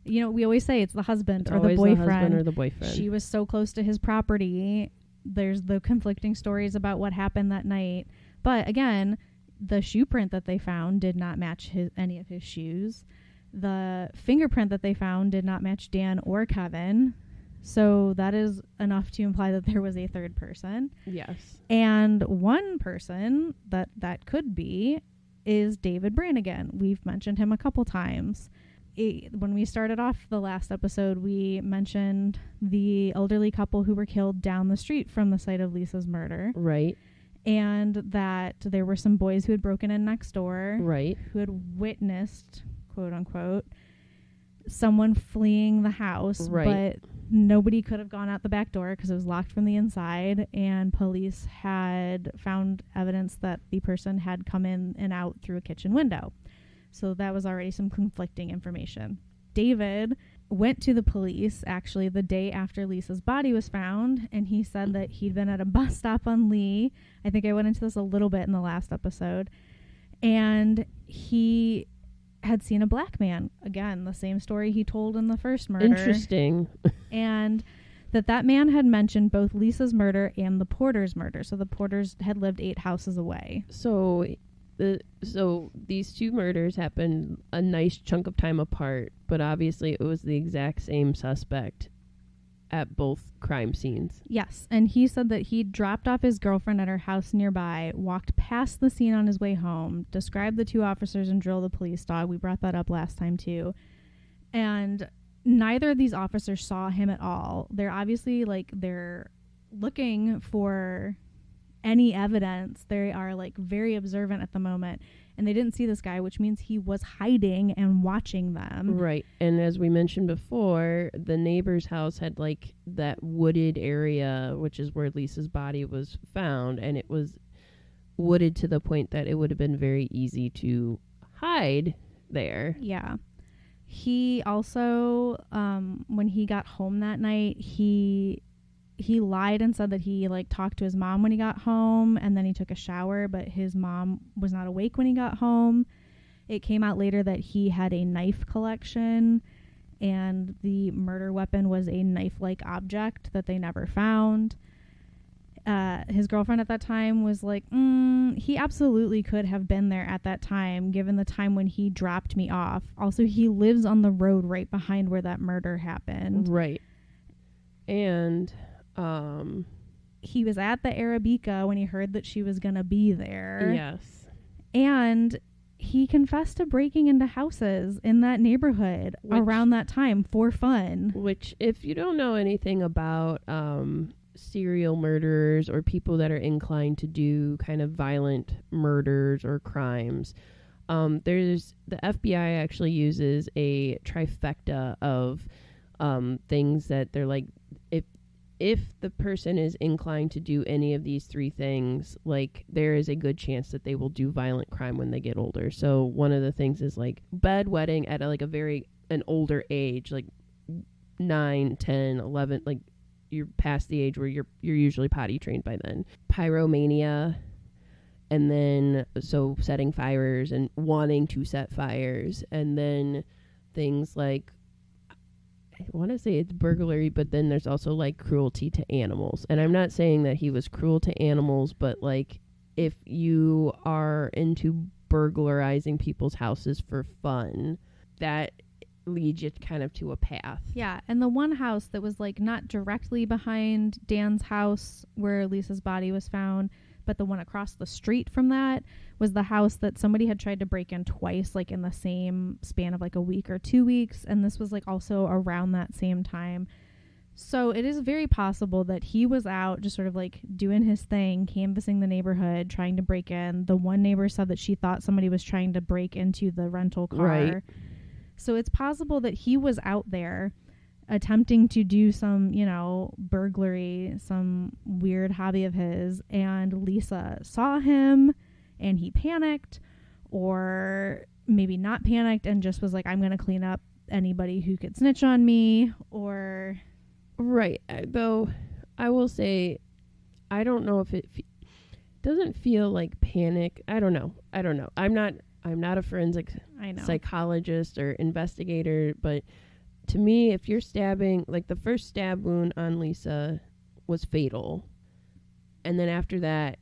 S2: we always say it's the husband or the boyfriend. She was so close to his property. There's the conflicting stories about what happened that night. But again, the shoe print that they found did not match any of his shoes. The fingerprint that they found did not match Dan or Kevin. So that is enough to imply that there was a third person.
S1: Yes.
S2: And one person that could be is David Brannigan. We've mentioned him a couple times. When we started off the last episode, we mentioned the elderly couple who were killed down the street from the site of Lisa's murder.
S1: Right.
S2: And that there were some boys who had broken in next door.
S1: Right.
S2: Who had witnessed, quote unquote, someone fleeing the house.
S1: Right.
S2: But nobody could have gone out the back door because it was locked from the inside. And police had found evidence that the person had come in and out through a kitchen window. So that was already some conflicting information. David went to the police actually the day after Lisa's body was found, and he said that he'd been at a bus stop on Lee. I think I went into this a little bit in the last episode. And he had seen a black man. Again, the same story he told in the first murder.
S1: Interesting.
S2: And that man had mentioned both Lisa's murder and the Porter's murder. So the Porters had lived 8 houses away.
S1: So So these two murders happened a nice chunk of time apart, but obviously it was the exact same suspect at both crime scenes.
S2: Yes, and he said that he dropped off his girlfriend at her house nearby, walked past the scene on his way home, described the two officers, and drilled the police dog. We brought that up last time too. And neither of these officers saw him at all. They're obviously they're looking for any evidence. They are very observant at the moment, and they didn't see this guy, which means he was hiding and watching them.
S1: Right. And as we mentioned before, the neighbor's house had that wooded area, which is where Lisa's body was found, and it was wooded to the point that it would have been very easy to hide there.
S2: Yeah. He also, when he got home that night, he lied and said that he talked to his mom when he got home, and then he took a shower, but his mom was not awake when he got home. It came out later that he had a knife collection, and the murder weapon was a knife-like object that they never found. His girlfriend at that time was he absolutely could have been there at that time, given the time when he dropped me off. Also, he lives on the road right behind where that murder happened.
S1: Right. And
S2: he was at the Arabica when he heard that she was going to be there.
S1: Yes.
S2: And he confessed to breaking into houses in that neighborhood around that time for fun.
S1: Which, if you don't know anything about serial murderers or people that are inclined to do kind of violent murders or crimes, there's the FBI actually uses a trifecta of things that they're if the person is inclined to do any of these three things, there is a good chance that they will do violent crime when they get older. So one of the things is bedwetting at an older age, 9, 10, 11, you're past the age where you're usually potty trained by then. Pyromania, and then so setting fires and wanting to set fires, and then things I want to say it's burglary, but then there's also cruelty to animals. And I'm not saying that he was cruel to animals, but if you are into burglarizing people's houses for fun, that leads you kind of to a path.
S2: Yeah, and the one house that was not directly behind Dan's house where Lisa's body was found, but the one across the street from that was the house that somebody had tried to break in twice, in the same span of a week or 2 weeks. And this was also around that same time. So it is very possible that he was out just sort of doing his thing, canvassing the neighborhood, trying to break in. The one neighbor said that she thought somebody was trying to break into the rental car.
S1: Right.
S2: So it's possible that he was out there attempting to do some, burglary, some weird hobby of his, and Lisa saw him and he panicked, or maybe not panicked and just was I'm going to clean up anybody who could snitch on me, or...
S1: Right. Though I will say, I don't know if it doesn't feel like panic. I don't know. I'm not a forensic psychologist or investigator, but to me, if you're stabbing, the first stab wound on Lisa was fatal. And then after that,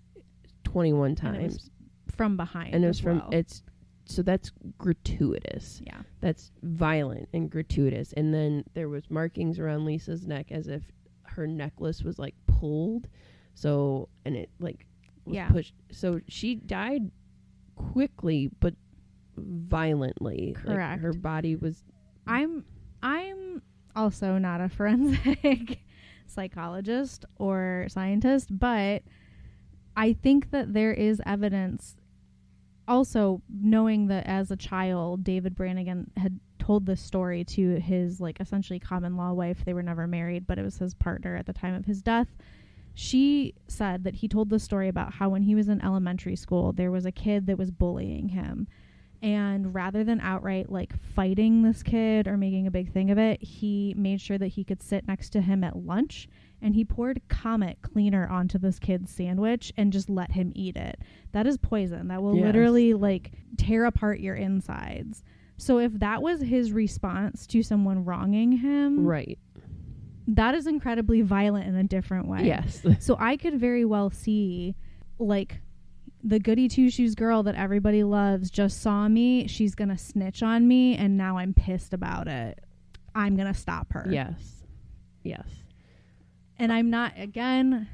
S1: 21 times.
S2: From behind.
S1: And it was so that's gratuitous.
S2: Yeah.
S1: That's violent and gratuitous. And then there was markings around Lisa's neck as if her necklace was pulled. So, and it was pushed. So she died quickly, but violently.
S2: Correct.
S1: Her body was...
S2: I'm also not a forensic psychologist or scientist, but I think that there is evidence. Also, knowing that as a child, David Brannigan had told this story to his essentially common law wife. They were never married, but it was his partner at the time of his death. She said that he told the story about how when he was in elementary school, there was a kid that was bullying him. And rather than outright fighting this kid or making a big thing of it, he made sure that he could sit next to him at lunch, and he poured Comet cleaner onto this kid's sandwich and just let him eat it. That is poison. That will literally tear apart your insides. So if that was his response to someone wronging him,
S1: right,
S2: that is incredibly violent in a different way.
S1: Yes.
S2: So I could very well see the goody two-shoes girl that everybody loves just saw me. She's going to snitch on me, and now I'm pissed about it. I'm going to stop her.
S1: Yes. Yes.
S2: And I'm not, again...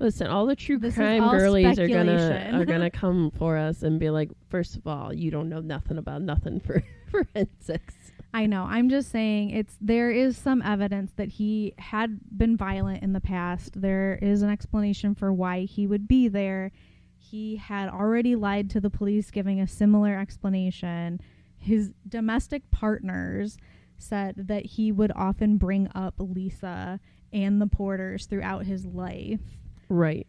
S1: Listen, all the true crime girlies are gonna come for us and be like, first of all, you don't know nothing about nothing for forensics.
S2: I know. I'm just saying there is some evidence that he had been violent in the past. There is an explanation for why he would be there. He had already lied to the police, giving a similar explanation. His domestic partners said that he would often bring up Lisa and the Porters throughout his life.
S1: Right.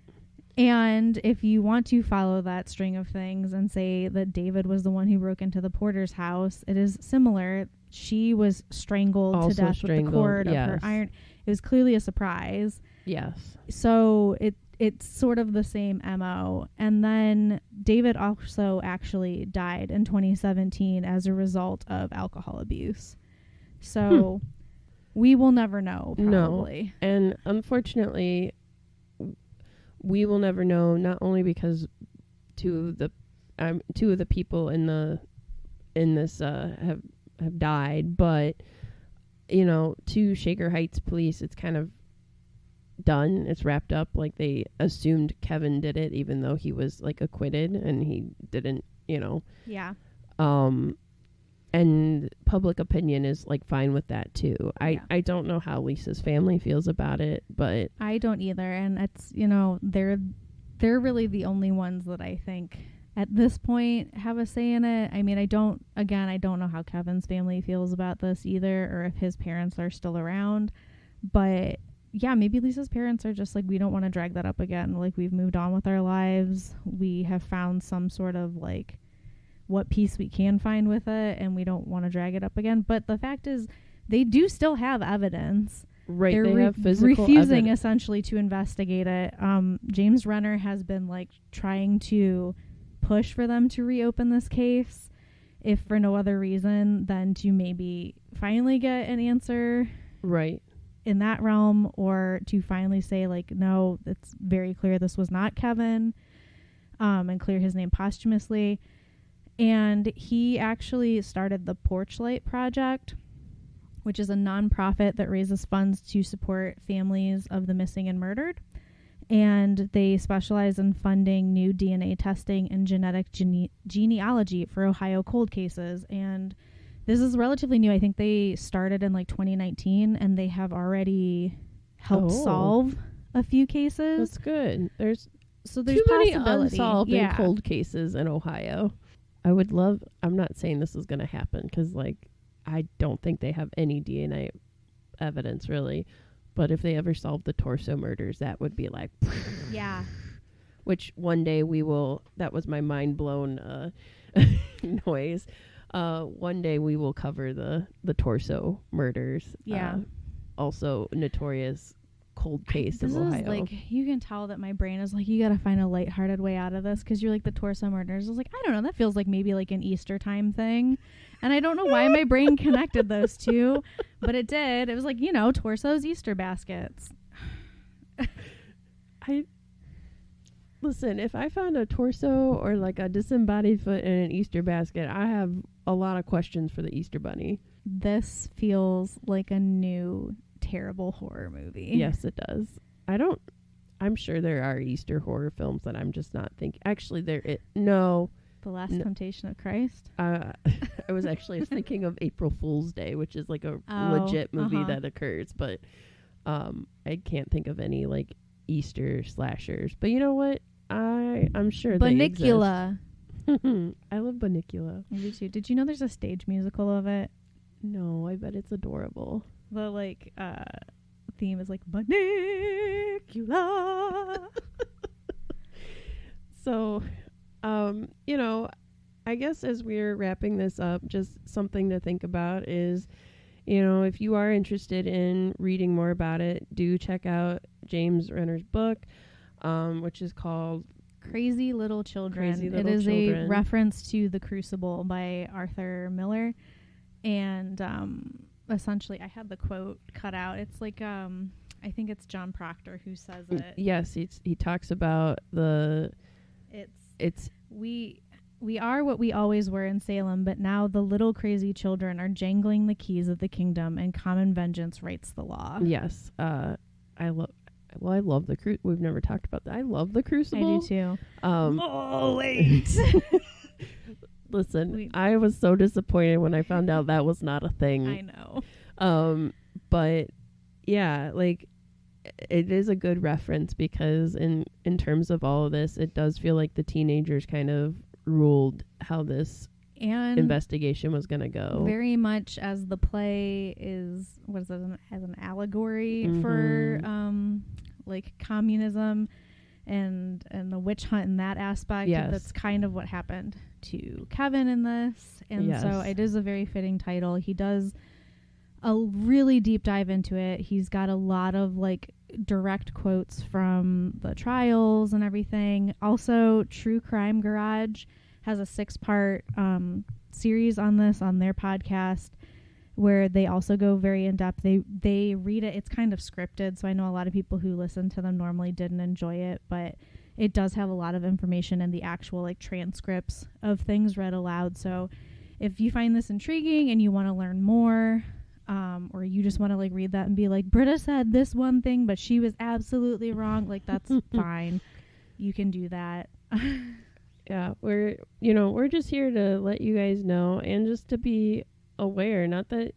S2: And if you want to follow that string of things and say that David was the one who broke into the Porter's house, it is similar. She was strangled to death with the cord of her iron. It was clearly a surprise.
S1: Yes.
S2: So it's sort of the same MO. And then David also actually died in 2017 as a result of alcohol abuse. So we will never know, probably.
S1: No. And unfortunately, we will never know, not only because two of the people in this have died, but to Shaker Heights police, it's kind of done. It's wrapped up. Like, they assumed Kevin did it, even though he was like acquitted and he didn't.
S2: Yeah.
S1: And public opinion is like fine with that too. I don't know how Lisa's family feels about it, but
S2: I don't either. And it's, they're really the only ones that I think at this point have a say in it. I mean, I don't know how Kevin's family feels about this either, or if his parents are still around. But yeah, maybe Lisa's parents are just like, we don't want to drag that up again. Like, we've moved on with our lives. We have found some sort of like what peace we can find with it, and we don't want to drag it up again. But the fact is, they do still have evidence.
S1: Right.
S2: They're
S1: they have physical
S2: refusing essentially to investigate it. James Renner has been like trying to push for them to reopen this case, if for no other reason than to maybe finally get an answer.
S1: Right.
S2: In that realm, or to finally say like, no, it's very clear this was not Kevin, and clear his name posthumously. And he actually started the Porchlight Project, which is a nonprofit that raises funds to support families of the missing and murdered. And they specialize in funding new DNA testing and genetic genealogy for Ohio cold cases. And this is relatively new. I think they started in like 2019, and they have already helped solve a few cases.
S1: That's good. There's too
S2: possibility.
S1: many unsolved and cold cases in Ohio. I'm not saying this is going to happen, because like, I don't think they have any DNA evidence really. But if they ever solve the Torso murders, that would be like,
S2: yeah.
S1: Which one day we will. That was my mind blown noise. One day we will cover the Torso murders.
S2: Yeah.
S1: Also notorious cold case of Ohio.
S2: Is like, you can tell that my brain is like, you gotta find a lighthearted way out of this, because you're like, the Torso murders. I was like, I don't know, that feels like maybe like an Easter time thing, and I don't know why my brain connected those two, but it did. It was like, Torso's Easter baskets.
S1: Listen, if I found a torso or like a disembodied foot in an Easter basket, I have a lot of questions for the Easter Bunny.
S2: This feels like a new terrible horror movie.
S1: Yes, it does. I'm sure there are Easter horror films that I'm just not thinking. Actually, The Last Temptation of Christ. I was actually thinking of April Fool's Day, which is like a legit movie that occurs, but I can't think of any like Easter slashers. But you know what? I'm sure
S2: Bunnicula.
S1: They exist. I love Bunnicula.
S2: I do too. Did you know there's a stage musical of it?
S1: No, I bet it's adorable.
S2: The like theme is like Bunnicula.
S1: So, I guess as we're wrapping this up, just something to think about is, if you are interested in reading more about it, do check out James Renner's book, which is called
S2: Crazy Little Children.
S1: It is
S2: a reference to The Crucible by Arthur Miller. And essentially, I had the quote cut out. It's like, I think it's John Proctor who says it.
S1: Yes, he talks about it's
S2: We are what we always were in Salem, but now the little crazy children are jangling the keys of the kingdom, and common vengeance writes the law.
S1: yes. I love the we've never talked about that. I love the Crucible.
S2: I do too.
S1: Oh wait. Listen, I was so disappointed when I found out that was not a thing.
S2: I know.
S1: But yeah, like it is a good reference because in terms of all of this, it does feel like the teenagers kind of ruled how this investigation was going to go.
S2: Very much as the play is, what is it, as an allegory for like communism and the witch hunt in that aspect.
S1: Yes.
S2: That's kind of what happened to Kevin in this. And so it is a very fitting title. He does a really deep dive into it. He's got a lot of like direct quotes from the trials and everything. Also, True Crime Garage has a 6-part series on this on their podcast where they also go very in depth. They read it. It's kind of scripted, so I know a lot of people who listen to them normally didn't enjoy it, but it does have a lot of information and the actual like transcripts of things read aloud. So if you find this intriguing and you want to learn more, or you just want to like read that and be like, Britta said this one thing, but she was absolutely wrong, like that's fine. You can do that.
S1: Yeah, we're just here to let you guys know and just to be aware. Not that,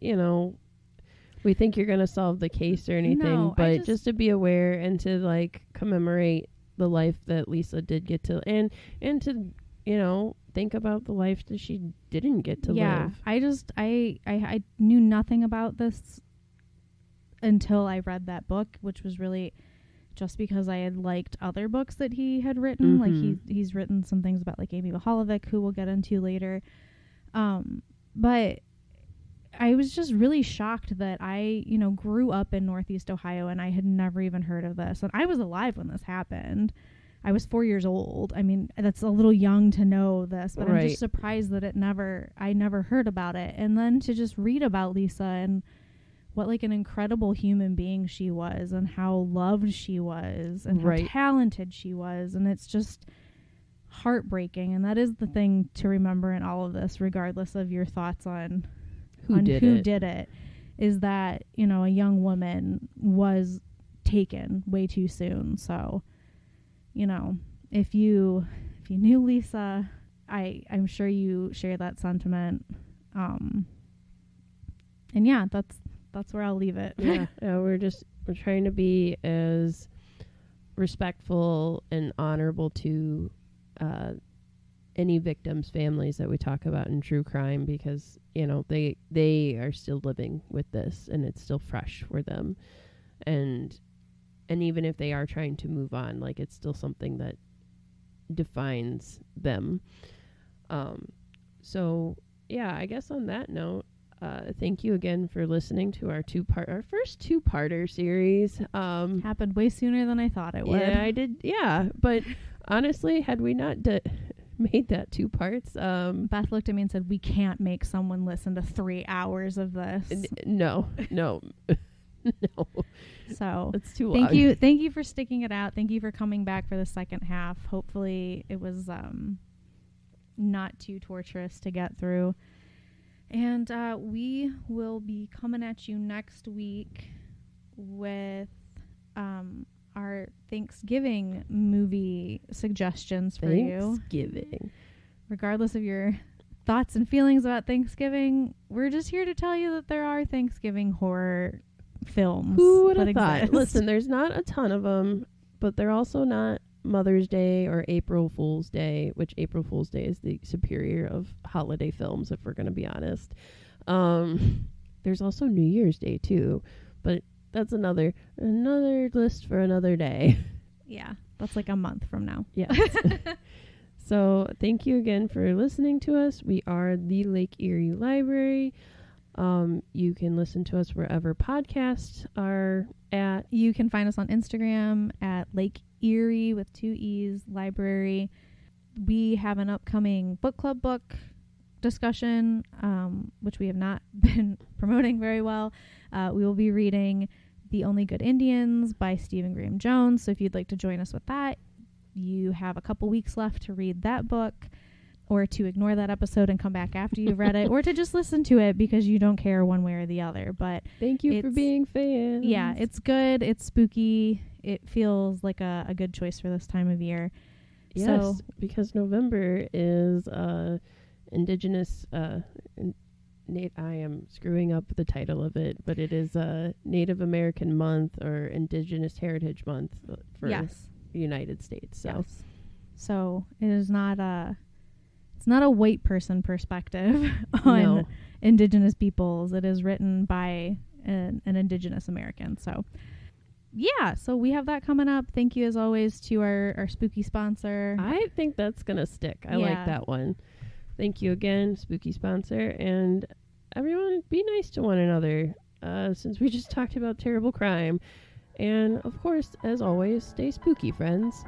S1: we think you're going to solve the case or anything, but just to be aware and to like commemorate the life that Lisa did get to, and to, think about the life that she didn't get to live.
S2: I knew nothing about this until I read that book, which was really just because I had liked other books that he had written. Like he's written some things about like Amy Mahalovic, who we'll get into later. But I was just really shocked that I, grew up in Northeast Ohio and I had never even heard of this. And I was alive when this happened. I was 4 years old. I mean, that's a little young to know this, but I'm just surprised that I never heard about it. And then to just read about Lisa and what like an incredible human being she was and how loved she was and how talented she was. And it's just heartbreaking. And that is the thing to remember in all of this, regardless of your thoughts on who did it, is that, a young woman was taken way too soon. So, if you knew Lisa, I'm sure you share that sentiment. And yeah, that's where I'll leave it.
S1: Yeah, we're trying to be as respectful and honorable to any victims' families that we talk about in true crime, because they are still living with this and it's still fresh for them, and even if they are trying to move on, like it's still something that defines them. So yeah, I guess on that note, thank you again for listening to our first two-parter series.
S2: Happened way sooner than I thought it would.
S1: Yeah, I did. Yeah, but honestly, had we not made that 2 parts,
S2: Beth looked at me and said, "We can't make someone listen to 3 hours of this."
S1: No. No.
S2: So
S1: it's too long.
S2: Thank you for sticking it out. Thank you for coming back for the second half. Hopefully it was not too torturous to get through. And we will be coming at you next week with our Thanksgiving movie suggestions for you.
S1: Thanksgiving.
S2: Regardless of your thoughts and feelings about Thanksgiving, we're just here to tell you that there are Thanksgiving horror films.
S1: Who would have thought? Listen, there's not a ton of them, but they're also not Mother's Day or April Fool's Day, which April Fool's Day is the superior of holiday films, if we're going to be honest. There's also New Year's Day too, but that's another list for another day.
S2: Yeah, that's like a month from now.
S1: Yeah. So thank you again for listening to us. We are the Lake Erie Library. You can listen to us wherever podcasts are at.
S2: You can find us on Instagram at Lake Erie with 2 E's Library. We have an upcoming book club book discussion, which we have not been promoting very well. We will be reading The Only Good Indians by Stephen Graham Jones. So if you'd like to join us with that, you have a couple weeks left to read that book, or to ignore that episode and come back after you've read it, or to just listen to it because you don't care one way or the other. But
S1: thank you for being fans.
S2: Yeah, it's good. It's spooky. It feels like a good choice for this time of year.
S1: Yes,
S2: so,
S1: because November is Indigenous. I am screwing up the title of it, but it is Native American Month or Indigenous Heritage Month for the United States.
S2: So it is not it's not a white person perspective on Indigenous peoples. It is written by an Indigenous American. So yeah, so we have that coming up. Thank you as always to our spooky sponsor.
S1: I think that's gonna stick. I like that one. Thank you again, spooky sponsor, and everyone be nice to one another, since we just talked about terrible crime. And of course, as always, stay spooky, friends.